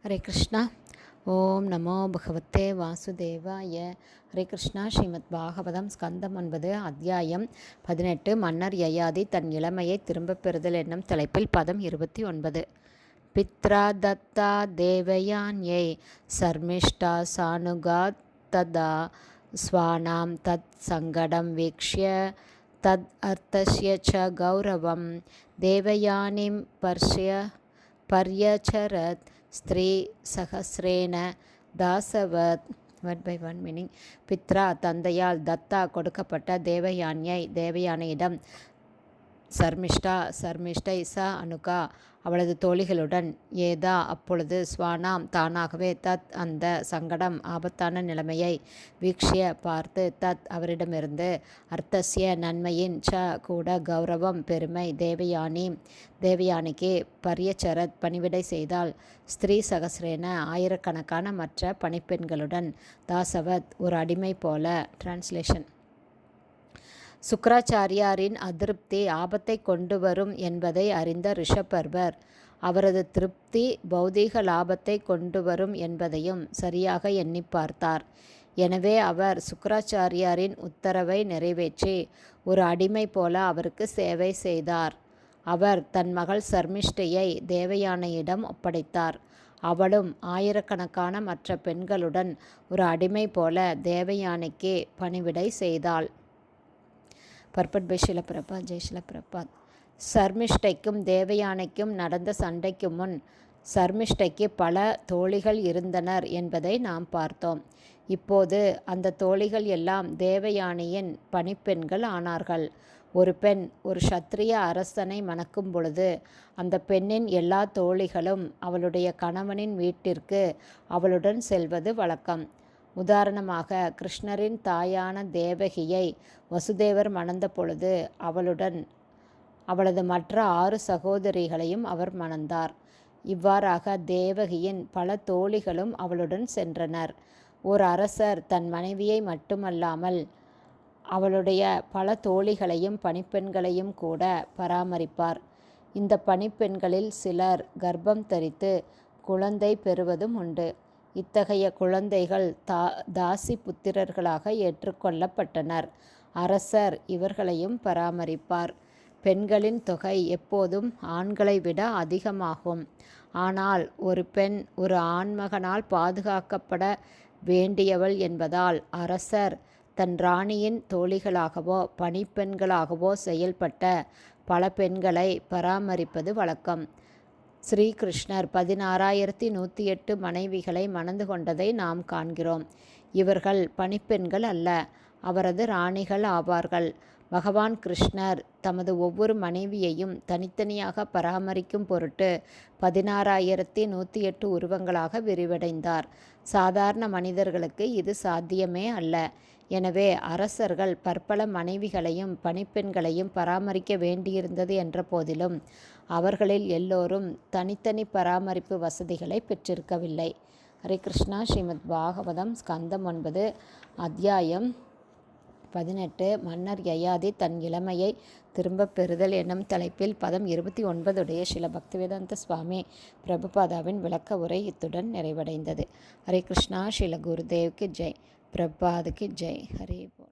ஹரே கிருஷ்ணா. ஓம் நமோ பகவத்தே வாசுதேவாய. ஹரே கிருஷ்ணா. ஸ்ரீமத் பாகவதம் ஸ்கந்தம் 9 அத்தியாயம் 18. மன்னர் யயாதி தன் இளமையை திரும்பப் பெறுதல் என்னும் தலைப்பில் பதம் 29. பித்ரா தத்தா தேவயான்யை சர்மிஷ்டா சானுகா ததா ஸ்வானாம் தத் சங்கடம் வீக்ஷ்ய தத் அர்த்தஸ்ய ச கௌரவம் தேவயானிம் பர்யச்சரத் ஸ்திரீ சகஸ்ரேன தாசவத். One by one meaning. பித்ரா தந்தையால், தத்தா கொடுக்கப்பட்ட, தேவயானையிடம், சர்மிஷ்டை ச அனுகா அவளது தோழிகளுடன், ஏதா அப்பொழுது, ஸ்வானாம் தானாகவே, தத் அந்த சங்கடம் ஆபத்தான நிலைமையை, வீக்ஷ்ய பார்த்து, தத் அவரிடமிருந்து, அர்த்தஸ்ய நன்மையின், ச கூட, கௌரவம் பெருமை, தேவயானிக்கு பரியச்சரத் பணிவிடை செய்தால், ஸ்திரீ சகஸ்ரேன ஆயிரக்கணக்கான மற்ற பணிப்பெண்களுடன், தாசவத் ஒரு அடிமை போல. டிரான்ஸ்லேஷன். சுக்ராச்சாரியாரின் அதிருப்தி ஆபத்தை கொண்டு வரும் என்பதை அறிந்த ரிஷபர்வர், அவரது திருப்தி பௌதீக லாபத்தை கொண்டு வரும் என்பதையும் சரியாக எண்ணி பார்த்தார். எனவே அவர் சுக்ராச்சாரியாரின் உத்தரவை நிறைவேற்றி ஒரு அடிமை போல அவருக்கு சேவை செய்தார். அவர் தன் மகள் சர்மிஷ்டையை தேவயானையிடம் ஒப்படைத்தார். அவளும் ஆயிரக்கணக்கான மற்ற பெண்களுடன் ஒரு அடிமை போல தேவயானைக்கு பணிவிடை செய்தாள். பர்பட் பை ஷில பிரபாத். ஜெய் ஷில பிரபாத். சர்மிஷ்டைக்கும் தேவயானைக்கும் நடந்த சண்டைக்கு முன் சர்மிஷ்டைக்கு பல தோழிகள் இருந்தனர் என்பதை நாம் பார்த்தோம். இப்போது அந்த தோழிகள் எல்லாம் தேவயானியின் பணிப்பெண்கள் ஆனார்கள். ஒரு பெண் ஒரு க்ஷத்ரிய அரசனை மணக்கும் பொழுது அந்த பெண்ணின் எல்லா தோழிகளும் அவளுடைய கணவனின் வீட்டிற்கு அவளுடன் செல்வது வழக்கம். உதாரணமாக, கிருஷ்ணரின் தாயான தேவகியை வசுதேவர் மணந்த பொழுது அவளது மற்ற 6 சகோதரிகளையும் அவர் மணந்தார். இவ்வாறாக தேவகியின் பல தோழிகளும் அவளுடன் சென்றனர். ஒரு அரசர் தன் மனைவியை மட்டுமல்லாமல் அவளுடைய பல தோழிகளையும் பணிப்பெண்களையும் கூட பராமரிப்பார். இந்த பணிப்பெண்களில் சிலர் கர்ப்பம் தரித்து குழந்தை பெறுவதும் உண்டு. இத்தகைய குழந்தைகள் தாசி புத்திரர்களாக ஏற்றுக்கொள்ளப்பட்டனர். அரசர் இவர்களையும் பராமரிப்பார். பெண்களின் தொகை எப்போதும் ஆண்களை விட அதிகமாகும். ஆனால் ஒரு பெண் ஒரு ஆண்மகனால் பாதுகாக்கப்பட வேண்டியவள் என்பதால் அரசர் தன் ராணியின் தோழிகளாகவோ பணிப்பெண்களாகவோ செயல்பட்ட பல பெண்களை பராமரிப்பது வழக்கம். ஸ்ரீகிருஷ்ணர் 16,108 மனைவிகளை மணந்து கொண்டதை நாம் காண்கிறோம். இவர்கள் பணிப்பெண்கள் அல்ல, அவரது ராணிகள் ஆவார்கள். பகவான் கிருஷ்ணர் தமது ஒவ்வொரு மனைவியையும் தனித்தனியாக பராமரிக்கும் பொருட்டு 16,108 உருவங்களாக விரிவடைந்தார். சாதாரண மனிதர்களுக்கு இது சாத்தியமே அல்ல. எனவே அரசர்கள் பற்பல மனைவிகளையும் பணிப்பெண்களையும் பராமரிக்க வேண்டியிருந்தது என்ற போதிலும் அவர்களில் எல்லோரும் தனித்தனி பராமரிப்பு வசதிகளை பெற்றிருக்கவில்லை. ஹரே கிருஷ்ணா. ஸ்ரீமத் பாகவதம் ஸ்கந்தம் 9 அத்தியாயம் 18. மன்னர் யயாதி தன் இளமையை திரும்பப் பெறுதல் என்னும் தலைப்பில் பதம் 29 ஸ்ரீல பக்திவேதாந்த சுவாமி பிரபுபாதாவின் விளக்க உரை இத்துடன் நிறைவடைந்தது. ஹரே கிருஷ்ணா. ஸ்ரீல குருதேவ்க்கு ஜெய். பிரபாதுக்கு ஜெய். ஹரே போல்.